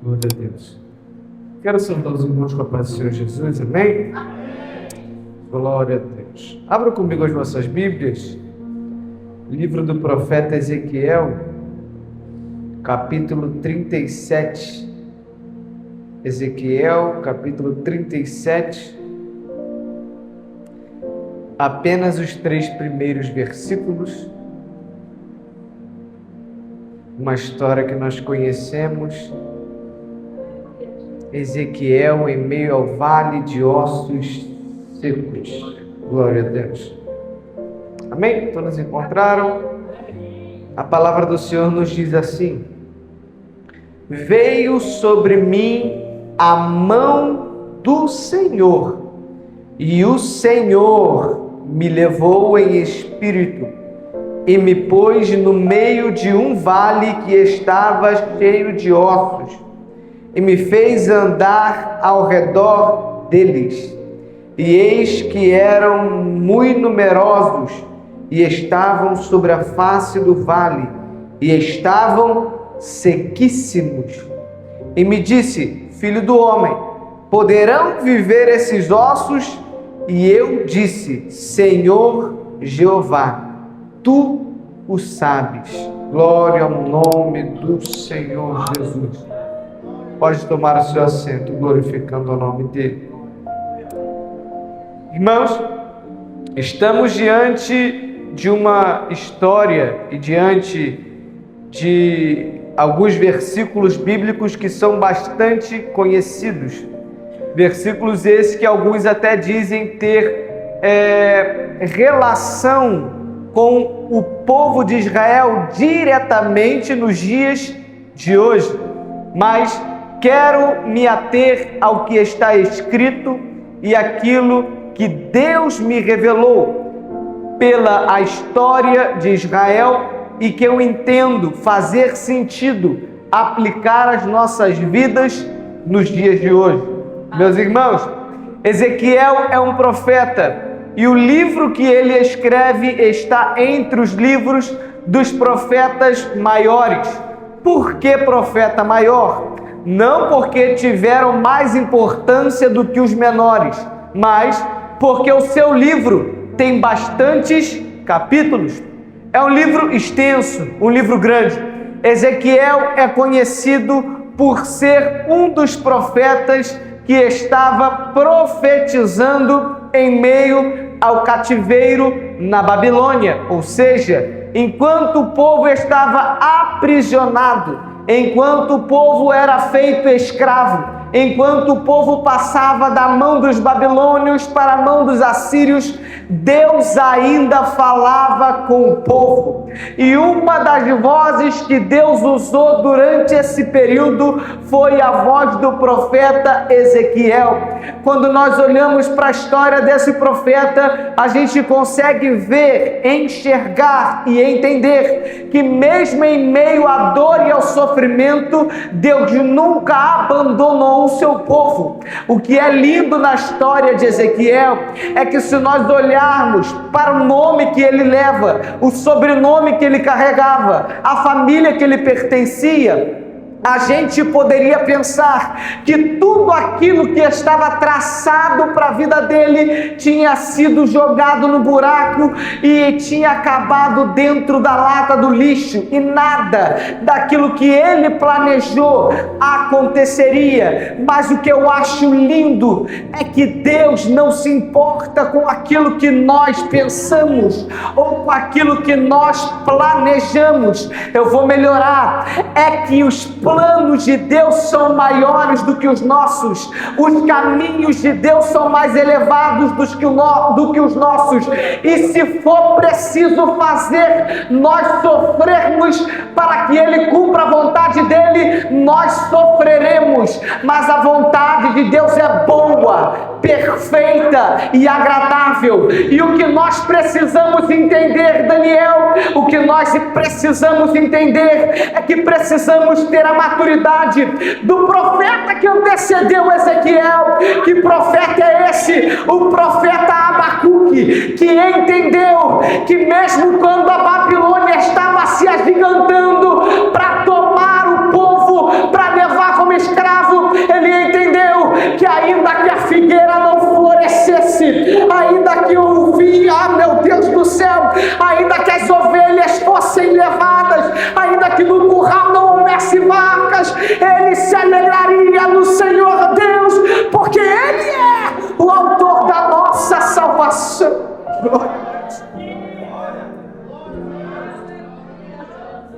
Glória a Deus. Quero saudar os irmãos com a paz do Senhor Jesus, amém? Glória a Deus. Abra comigo as vossas Bíblias. Livro do profeta Ezequiel, capítulo 37. Ezequiel, capítulo 37. Apenas os 3 primeiros versículos. Uma história que nós conhecemos. Ezequiel em meio ao vale de ossos secos. Glória a Deus. Amém? Todos encontraram? A palavra do Senhor nos diz assim: veio sobre mim a mão do Senhor, e o Senhor me levou em espírito e me pôs no meio de um vale que estava cheio de ossos, e me fez andar ao redor deles. E eis que eram muito numerosos, e estavam sobre a face do vale, e estavam sequíssimos. E me disse: filho do homem, poderão viver esses ossos? E eu disse: Senhor Jeová, tu o sabes. Glória ao nome do Senhor Jesus. Pode tomar o seu assento, glorificando o nome dele. Irmãos, estamos diante de uma história e diante de alguns versículos bíblicos que são bastante conhecidos. Versículos esses que alguns até dizem ter relação com o povo de Israel diretamente nos dias de hoje. Mas quero me ater ao que está escrito e aquilo que Deus me revelou pela a história de Israel e que eu entendo fazer sentido aplicar às nossas vidas nos dias de hoje. Meus irmãos, Ezequiel é um profeta e o livro que ele escreve está entre os livros dos profetas maiores. Por que profeta maior? Não porque tiveram mais importância do que os menores, mas porque o seu livro tem bastantes capítulos. É um livro extenso, um livro grande. Ezequiel é conhecido por ser um dos profetas que estava profetizando em meio ao cativeiro na Babilônia, ou seja, enquanto o povo estava aprisionado, enquanto o povo era feito escravo, enquanto o povo passava da mão dos babilônios para a mão dos assírios, Deus ainda falava com o povo. E uma das vozes que Deus usou durante esse período foi a voz do profeta Ezequiel. Quando nós olhamos para a história desse profeta, a gente consegue ver, enxergar e entender que mesmo em meio à dor e ao sofrimento, Deus nunca abandonou o seu povo. O que é lindo na história de Ezequiel é que se nós olharmos para o nome que ele leva, o sobrenome que ele carregava, a família que ele pertencia, a gente poderia pensar que tudo aquilo que estava traçado para a vida dele tinha sido jogado no buraco e tinha acabado dentro da lata do lixo, e nada daquilo que ele planejou aconteceria. Mas o que eu acho lindo é que Deus não se importa com aquilo que nós pensamos ou com aquilo que nós planejamos. Eu vou melhorar, é que os planos de Deus são maiores do que os nossos, os caminhos de Deus são mais elevados do que os nossos, e se for preciso fazer nós sofrermos para que Ele cumpra a vontade dEle, nós sofreremos. Mas a vontade de Deus é boa, perfeita e agradável. E o que nós precisamos entender, Daniel, o que nós precisamos entender é que precisamos ter a maturidade do profeta que antecedeu Ezequiel. Que profeta é esse? O profeta Abacuque, que entendeu que mesmo quando a Babilônia estava se agigantando para tomar o que, meu Deus do céu, ainda que as ovelhas fossem levadas, ainda que no curral não houvesse vacas, ele se alegraria no Senhor Deus, porque ele é o autor da nossa salvação. Glória a Deus.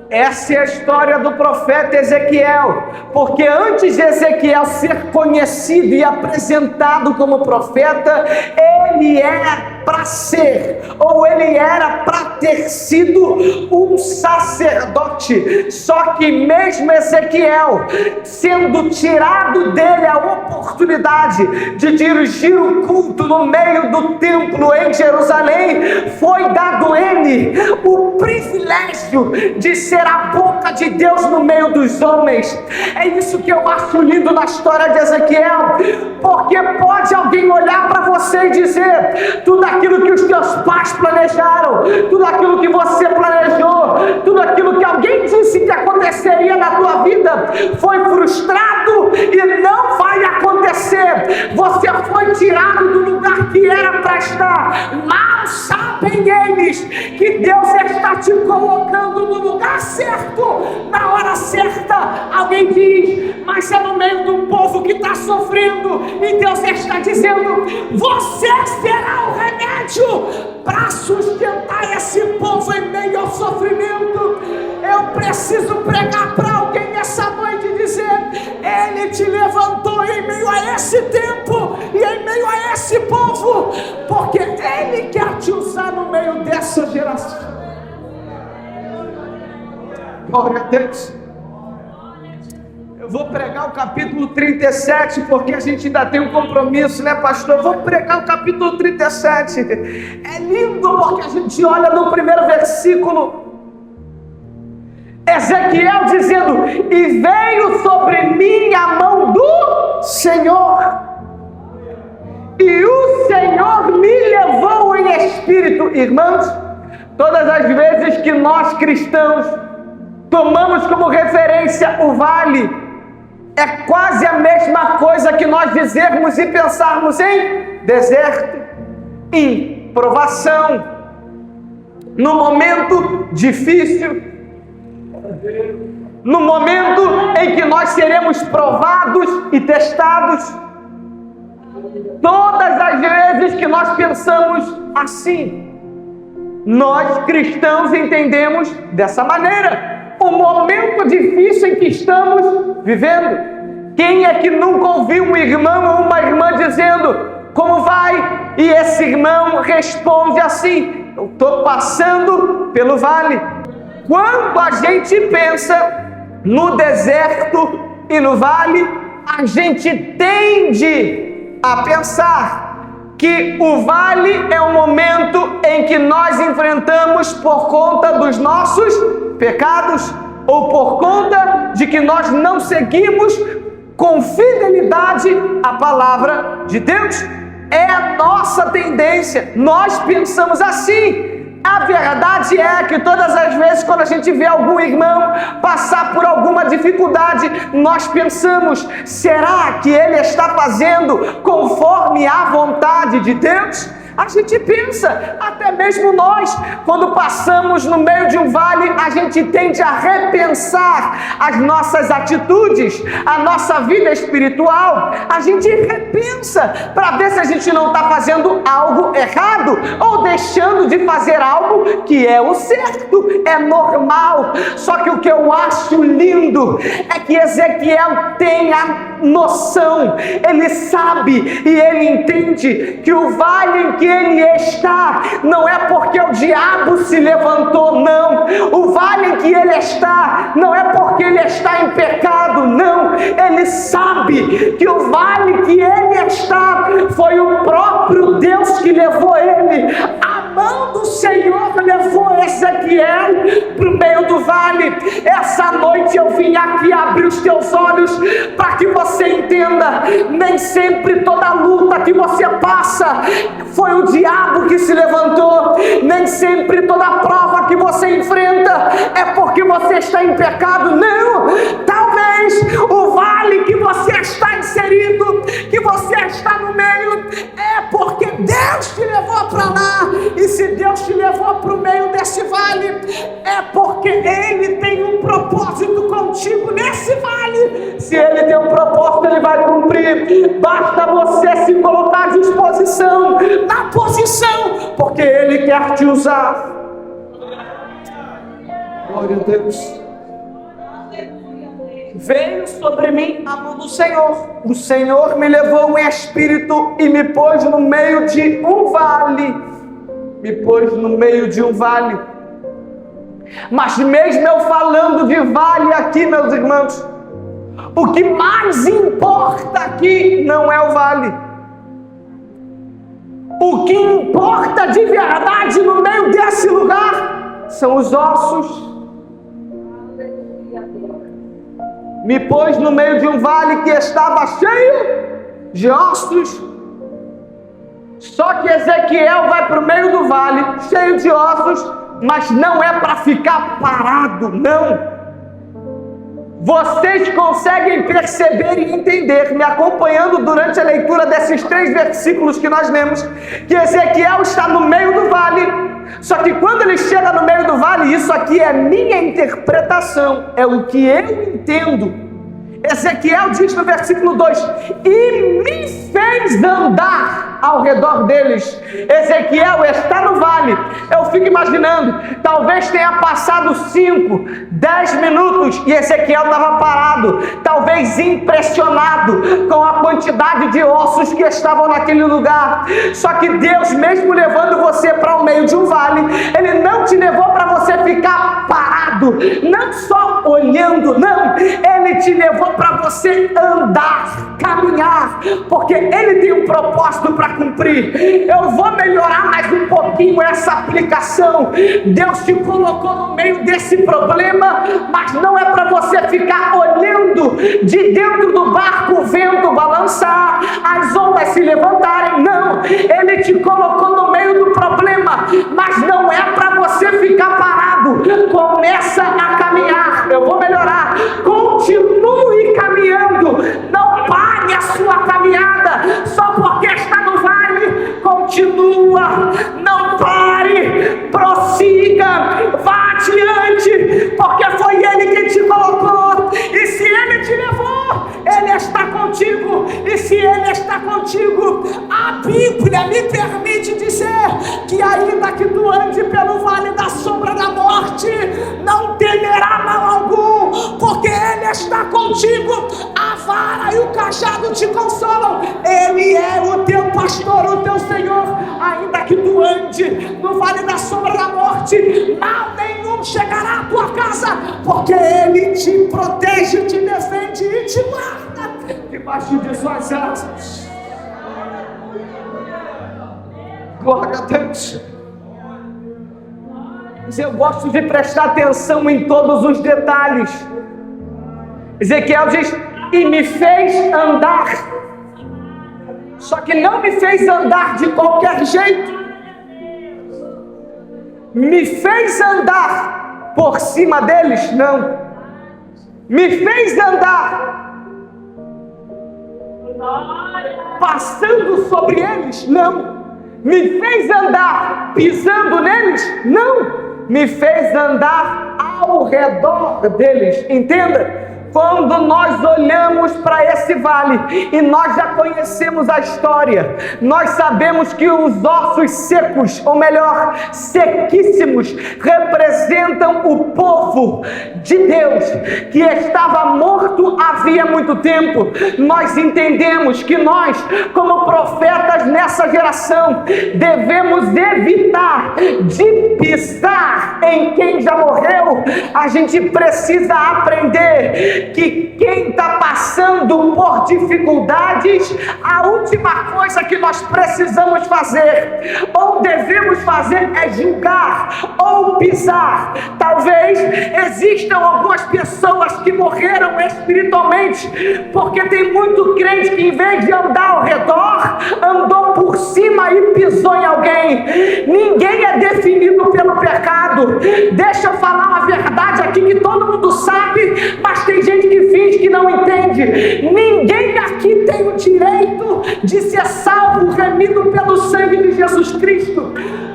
Essa é a história do profeta Ezequiel, porque antes de Ezequiel ser conhecido e apresentado como profeta, ele era para ser, ou ele era para ter sido um sacerdote. Só que mesmo Ezequiel, sendo tirado dele a oportunidade de dirigir o culto no meio do templo em Jerusalém, foi dado a ele o privilégio de ser a boca de Deus no meio dos homens. É isso que eu acho lindo na história de Ezequiel, porque pode alguém olhar para você e dizer: tudo aquilo que os teus pais planejaram, tudo aquilo que você planejou, tudo aquilo que alguém disse que aconteceria na tua vida foi frustrado e não vai acontecer. Você foi tirado do lugar que era para estar. Mal sabem eles que Deus está te colocando no lugar certo, na hora certa. Alguém diz: mas é no meio de um povo que está sofrendo, e Deus está dizendo: você será o remédio para sustentar esse povo em meio ao sofrimento. Eu preciso pregar para alguém essa noite e dizer: ele te levantou em meio a esse tempo e em meio a esse povo, porque ele quer te usar no meio dessa geração. Glória a Deus. Eu vou pregar o capítulo 37, porque a gente ainda tem um compromisso, né, pastor? Eu vou pregar o capítulo 37. É lindo porque a gente olha no primeiro versículo, Ezequiel dizendo: e veio sobre mim a mão do Senhor, e o Senhor me levou em espírito. Irmãos, todas as vezes que nós cristãos tomamos como referência o vale, é quase a mesma coisa que nós dizermos e pensarmos em deserto, em provação, no momento difícil, no momento em que nós seremos provados e testados. Todas as vezes que nós pensamos assim, nós cristãos entendemos dessa maneira o momento difícil em que estamos vivendo. Quem é que nunca ouviu um irmão ou uma irmã dizendo: como vai? E esse irmão responde assim: eu estou passando pelo vale. Quando a gente pensa no deserto e no vale, a gente tende a pensar que o vale é um momento em que nós enfrentamos por conta dos nossos pecados, ou por conta de que nós não seguimos com fidelidade a palavra de Deus. É a nossa tendência, nós pensamos assim. A verdade é que todas as vezes quando a gente vê algum irmão passar por alguma dificuldade, nós pensamos: será que ele está fazendo conforme a vontade de Deus? A gente pensa, até mesmo nós, quando passamos no meio de um vale, a gente tende a repensar as nossas atitudes, a nossa vida espiritual. A gente repensa para ver se a gente não está fazendo algo errado ou deixando de fazer algo que é o certo, é normal. Só que o que eu acho lindo é que Ezequiel tem a noção, ele sabe e ele entende que o vale em que ele está não é porque o diabo se levantou, não. O vale em que ele está não é porque ele está em pecado, não. Ele sabe que o vale que ele está foi o próprio Deus que levou ele. A mão do Senhor levou Ezequiel para o meio do vale. Essa noite eu vim aqui abrir os teus olhos para que você entenda: nem sempre toda luta que você passa foi o diabo que se levantou, nem sempre toda prova que você enfrenta é porque você está em pecado, não. Talvez o vale que você está inserido, que você está no meio, é porque Deus te levou para lá. E porque Ele tem um propósito contigo nesse vale. Se Ele tem um propósito, Ele vai cumprir. Basta você se colocar à disposição, na posição, porque Ele quer te usar. Glória a Deus. Veio sobre mim a mão do Senhor. O Senhor me levou em espírito e me pôs no meio de um vale. Me pôs no meio de um vale. Mas mesmo eu falando de vale aqui, meus irmãos, o que mais importa aqui não é o vale. O que importa de verdade no meio desse lugar são os ossos. Me pôs no meio de um vale que estava cheio de ossos. Só que Ezequiel vai para o meio do vale, cheio de ossos, mas não é para ficar parado, não. Vocês conseguem perceber e entender, me acompanhando durante a leitura desses 3 versículos que nós lemos, que Ezequiel está no meio do vale. Só que quando ele chega no meio do vale, isso aqui é minha interpretação, é o que eu entendo. Ezequiel diz no versículo 2: e me fez andar ao redor deles. Ezequiel está no vale. Eu fico imaginando, talvez tenha passado 5, 10 minutos e Ezequiel estava parado, talvez impressionado com a quantidade de ossos que estavam naquele lugar. Só que Deus, mesmo levando você para o meio de um vale, Ele não te levou para você ficar parado, não só olhando, não. Ele te levou para você andar, caminhar, porque Ele tem um propósito para cumprir. Eu vou melhorar mais um pouquinho essa aplicação. Deus te colocou no meio desse problema, mas não é para você ficar olhando de dentro do barco o vento balançar, as ondas se levantarem. Não, Ele te colocou no meio do problema, mas não é para você ficar parado. Começa a caminhar. Eu vou melhorar. Continue caminhando. Não pare a sua caminhada só porque está no vale. Continua, não pare, prossiga, vá adiante, porque foi Ele quem te colocou. E se Ele te levou, Ele está contigo. E se Ele está contigo, a Bíblia me permite dizer que ainda que tu ande pelo vale da sombra da morte, não temerá mal algum, porque Ele está contigo. A vara e o cajado te consolam. Ele é o teu pastor, o teu Senhor. Ainda que tu ande no vale da sombra da morte, mal nenhum chegará à tua casa, porque Ele te protege, te defende e te guarda debaixo de suas asas. Glória a Deus. Mas eu gosto de prestar atenção em todos os detalhes. Ezequiel diz: e me fez andar. Só que não me fez andar de qualquer jeito. Me fez andar por cima deles? Não. Me fez andar passando sobre eles? Não. Me fez andar pisando neles? Não. Me fez andar ao redor deles. Entenda? Quando nós olhamos para esse vale e nós já conhecemos a história, nós sabemos que os ossos secos, ou melhor, sequíssimos, representam o povo de Deus que estava morto havia muito tempo. Nós entendemos que nós, como profetas nessa geração, devemos evitar de pisar em quem já morreu. A gente precisa aprender que quem está passando por dificuldades, a última coisa que nós precisamos fazer, ou devemos fazer, é julgar ou pisar. Talvez existam algumas pessoas que morreram espiritualmente, porque tem muito crente que, em vez de andar ao redor, andou por cima e pisou em alguém. Ninguém é definido pelo pecado. Deixa eu falar uma verdade aqui que todo mundo sabe, mas tem gente que finge que não entende. entende? Ninguém aqui tem o direito de ser salvo, remido pelo sangue de Jesus Cristo.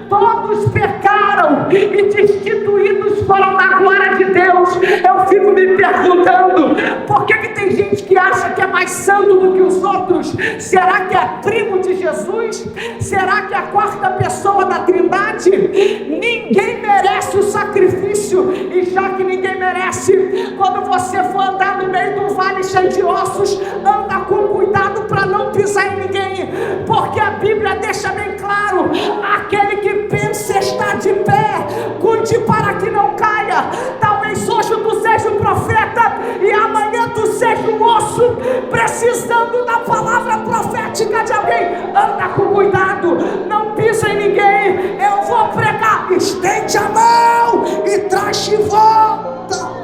Todos pecaram e destituídos foram da glória de Deus. Eu fico me perguntando, por que tem gente que acha que é mais santo do que os outros? Será que é primo de Jesus? Será que é a quarta pessoa da Trindade? Ninguém merece o sacrifício, e já que ninguém merece, quando você for andar no meio do vale cheio de ossos, anda com cuidado para não pisar em ninguém, porque a Bíblia deixa bem claro: aquele que pensa estar de pé, cuide para que não caia. Talvez hoje tu seja um profeta e amanhã tu seja um osso, precisando da palavra profética de alguém. Anda com cuidado, não pisa em ninguém. Eu vou pregar, estende a mão e traz de volta.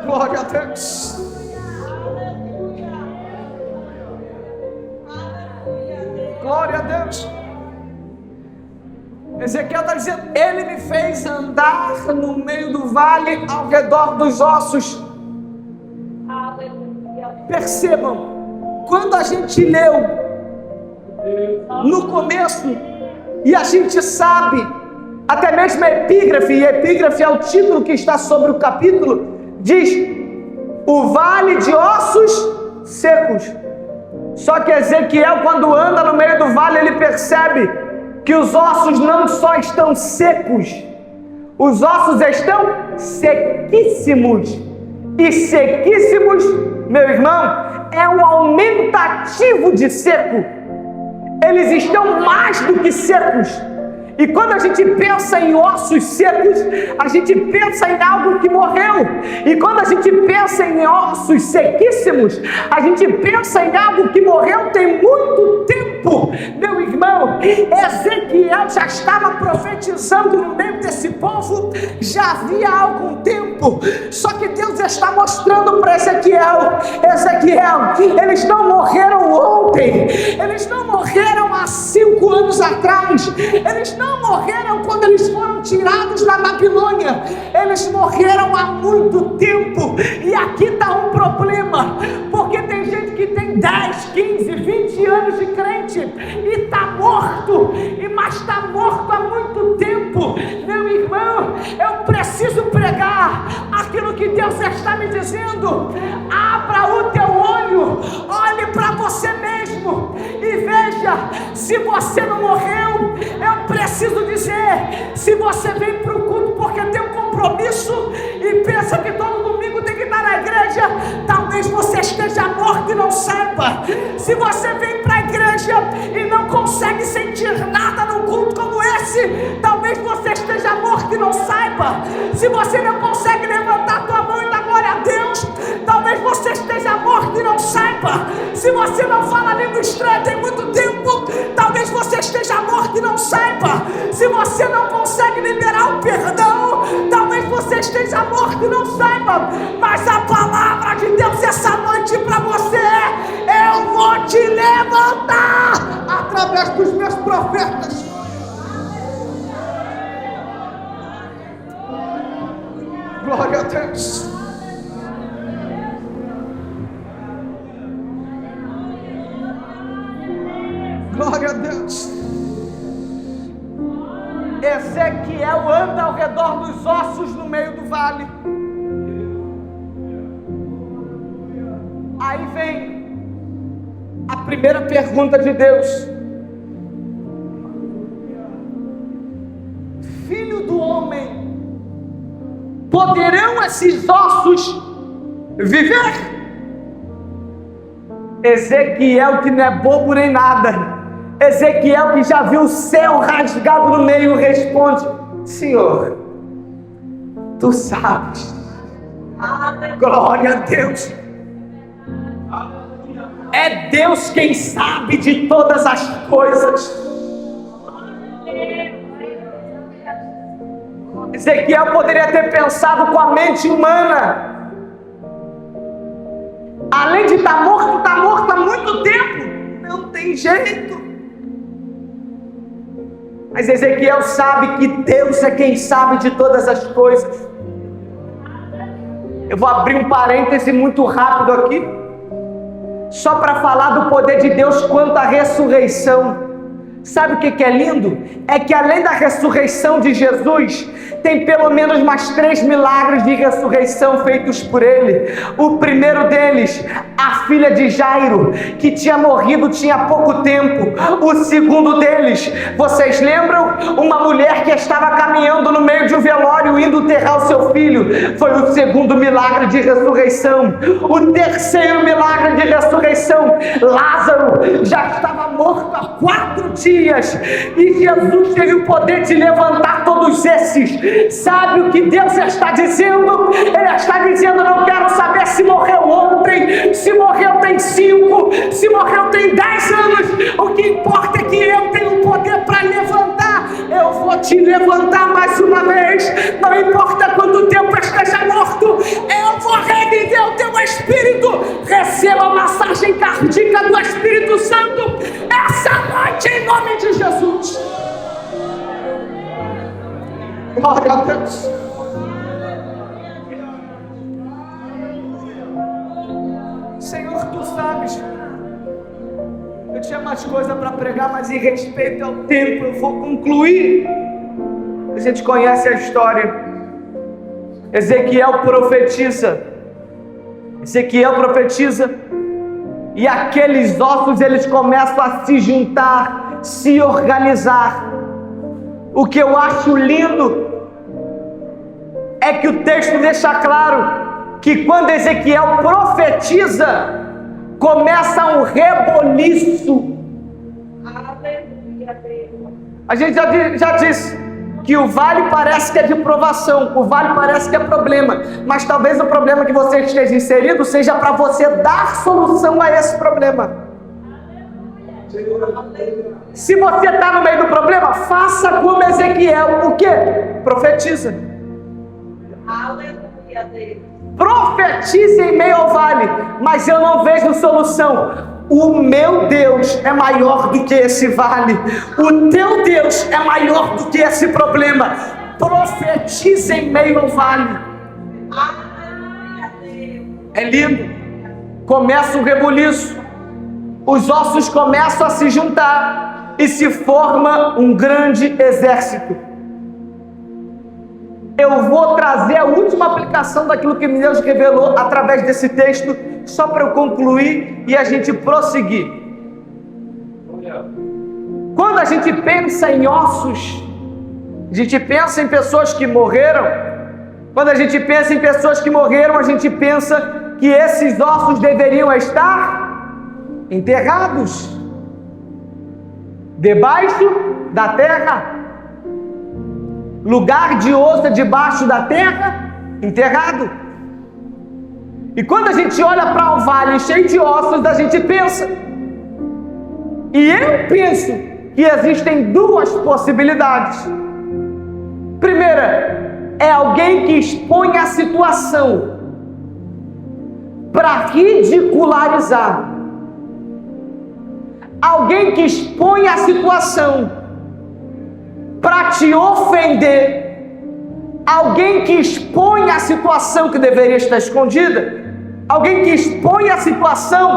Glória a Deus. Glória a Deus. Ezequiel está dizendo: Ele me fez andar no meio do vale, ao redor dos ossos. Percebam, quando a gente leu no começo, e a gente sabe, até mesmo a epígrafe, e a epígrafe é o título que está sobre o capítulo, diz: o vale de ossos secos. Só que Ezequiel, quando anda no meio do vale, ele percebe que os ossos não só estão secos, os ossos estão sequíssimos. E sequíssimos, meu irmão, é um aumentativo de seco. Eles estão mais do que secos. E quando a gente pensa em ossos secos, a gente pensa em algo que morreu. E quando a gente pensa em ossos sequíssimos, a gente pensa em algo que morreu tem muito tempo. Meu irmão, Ezequiel já estava profetizando no meio desse povo, já havia algum tempo. Só que Deus está mostrando para Ezequiel: eles não morreram ontem, eles não morreram há 5 anos atrás, eles não morreram quando eles foram tirados da Babilônia, eles morreram há muito tempo. E aqui está um problema, porque tem gente que tem 10, 15, 20 anos de crente e está morto, mas está morto há muito tempo. Meu irmão, eu preciso pregar aquilo que Deus está me dizendo. Abra o teu olho, olhe para você mesmo e veja se você não morreu. Eu preciso dizer, se você vem para o culto porque tem um compromisso e pensa que todo domingo tem que estar na igreja, talvez você esteja morto e não saiba. Se você vem para a igreja e não consegue sentir nada num culto como esse, talvez você esteja morto e não saiba. Se você não consegue levantar tua mão e dar glória a Deus, talvez você esteja morto e não saiba. Se você não fala língua estranha tem muito tempo, talvez você esteja morto e não saiba. Se você não consegue liberar o perdão, talvez você esteja morto e não saiba. Mas a palavra de Deus essa noite para você é: eu vou te levantar através dos meus profetas. Glória a Deus. Glória a Deus. Ezequiel anda ao redor dos ossos no meio do vale. Aí vem a primeira pergunta de Deus: Filho do homem, poderão esses ossos viver? Ezequiel, que não é bobo nem nada, Ezequiel, que já viu o céu rasgado no meio, responde: Senhor, tu sabes. Glória a Deus. É Deus quem sabe de todas as coisas. Ezequiel poderia ter pensado com a mente humana: além de estar morto há muito tempo, não tem jeito. Mas Ezequiel sabe que Deus é quem sabe de todas as coisas. Eu vou abrir um parêntese muito rápido aqui, só para falar do poder de Deus quanto à ressurreição. Sabe o que é lindo? É que além da ressurreição de Jesus, tem pelo menos mais 3 milagres de ressurreição feitos por ele. O primeiro deles, a filha de Jairo, que tinha morrido tinha pouco tempo. O segundo deles, vocês lembram? Uma mulher que estava caminhando no meio de um velório, indo enterrar o seu filho. Foi o segundo milagre de ressurreição. O terceiro milagre de ressurreição, Lázaro já estava morto há 4 dias. E Jesus teve o poder de levantar todos esses. Sabe o que Deus está dizendo? Ele está dizendo: não quero saber se morreu ontem, se morreu tem 5, se morreu tem 10 anos. O que importa é que eu tenho o poder para levantar. Eu vou te levantar mais uma vez. Não importa quanto tempo esteja morto, eu vou reviver o teu espírito. Receba a massagem cardíaca do Espírito Santo essa noite, em nome de Jesus. Glória a Deus. Senhor, tu sabes, eu tinha mais coisa para pregar, mas em respeito ao tempo eu vou concluir. A gente conhece a história. Ezequiel profetiza e aqueles ossos eles começam a se juntar, se organizar. O que eu acho lindo é que o texto deixa claro que quando Ezequiel profetiza, começa um reboliço. A gente já disse que o vale parece que é de provação, o vale parece que é problema, mas talvez o problema que você esteja inserido seja para você dar solução a esse problema. Se você está no meio do problema, faça como Ezequiel. O quê? Profetiza. Aleluia, Deus. Profetize em meio ao vale, mas eu não vejo solução. O meu Deus é maior do que esse vale. O teu Deus é maior do que esse problema. Profetize em meio ao vale. É lindo. Começa um rebuliço. Os ossos começam a se juntar e se forma um grande exército. Eu vou trazer a última aplicação daquilo que Deus revelou através desse texto, só para eu concluir e a gente prosseguir. Quando a gente pensa em ossos, a gente pensa em pessoas que morreram. Quando a gente pensa em pessoas que morreram, a gente pensa que esses ossos deveriam estar enterrados debaixo da terra. Lugar de osso debaixo da terra, enterrado. E quando a gente olha para um vale cheio de ossos, a gente pensa. E eu penso que existem 2 possibilidades. Primeira, é alguém que expõe a situação para ridicularizar. Alguém que expõe a situação para te ofender. Alguém que expõe a situação que deveria estar escondida. Alguém que expõe a situação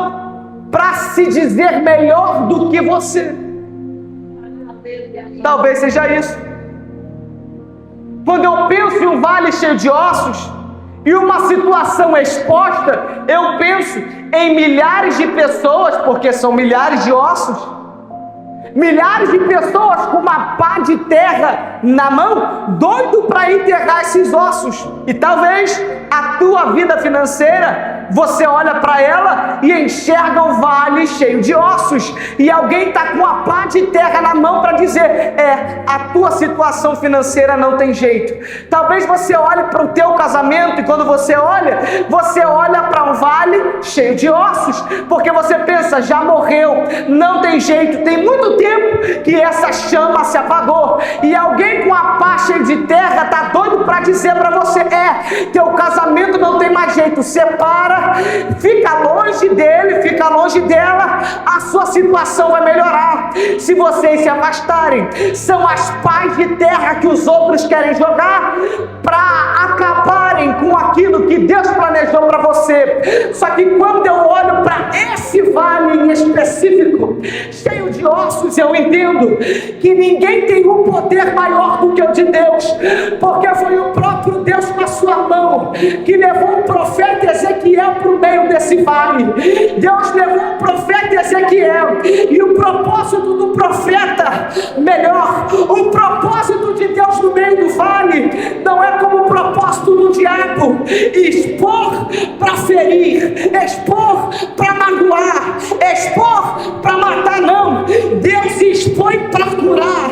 para se dizer melhor do que você. Talvez seja isso. Quando eu penso em um vale cheio de ossos e uma situação exposta, eu penso em milhares de pessoas, porque são milhares de ossos. Milhares de pessoas com uma pá de terra na mão, doido para enterrar esses ossos. E talvez a tua vida financeira, você olha para ela e enxerga um vale cheio de ossos. E alguém está com uma pá de terra na mão para dizer: a tua situação financeira não tem jeito. Talvez você olhe para o teu casamento e quando você olha para um vale cheio de ossos. Porque você pensa: já morreu, não tem jeito, tem muito tempo que essa chama se apagou. E alguém com a pá cheia de terra está doido para dizer para você: teu casamento não tem mais jeito, separa, fica longe dele, fica longe dela, a sua situação vai melhorar. Se vocês se afastarem, são as pás de terra que os outros querem jogar para acabarem com aquilo que Deus planejou deixou para você. Só que quando eu olho para esse vale em específico, cheio de ossos, eu entendo que ninguém tem um poder maior do que o de Deus, porque foi o próprio Deus com a sua mão que levou o profeta Ezequiel para o meio desse vale. Deus levou o profeta Ezequiel, e o propósito do profeta, melhor, o propósito de Deus no meio do vale não é como o propósito do diabo, expor para ferir, expor para magoar, expor para matar. Não, Deus expõe para curar,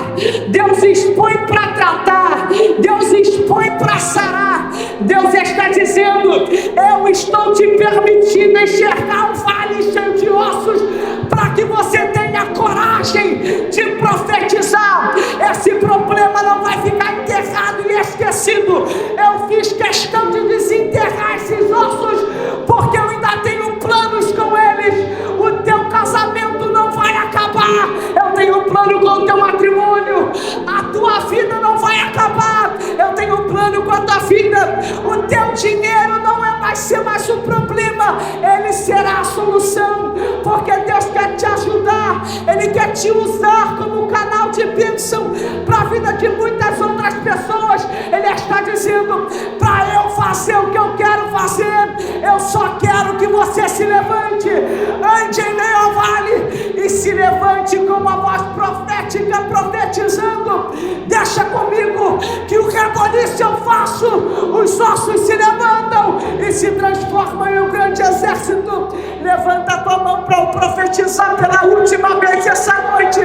Deus expõe para tratar, Deus expõe para sarar. Deus está dizendo: eu estou te permitindo enxergar um vale cheio de ossos, para que você tenha coragem de profetizar. Esse problema não vai ficar enterrado e esquecido. Eu fiz questão de desenterrar esses ossos, porque eu ainda tenho planos com eles. O teu casamento não vai acabar, eu tenho um plano com o teu matrimônio. A tua vida não vai acabar, eu tenho um plano com a tua vida. O teu dinheiro não vai ser mais o problema, ele será a solução, porque Deus quer te ajudar, Ele quer te usar como canal de bênção para a vida de muitas outras pessoas. Ele está dizendo: para eu fazer o que eu quero fazer, eu só quero que você se levante, ande em meio ao vale e se levante com uma voz profética, profetizando: deixa comigo que o reboliço eu faço, os ossos se levantam e se transformam em um grande exército. Levanta a tua mão para eu profetizar pela última vez essa noite.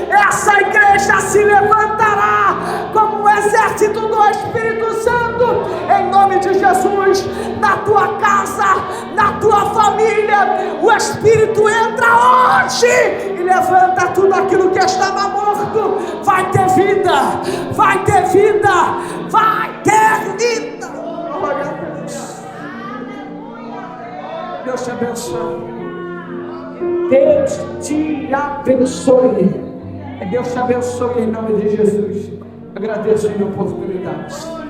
Essa igreja se levantará como um exército do Espírito Santo, em nome de Jesus. Na tua casa, na tua família, o Espírito entra hoje e levanta tudo aquilo que estava morto. Vai ter vida, vai ter vida, vai ter vida. Glória a Deus. Deus te abençoe. Deus te abençoe. Deus te abençoe em nome de Jesus. Agradeço a minha oportunidade.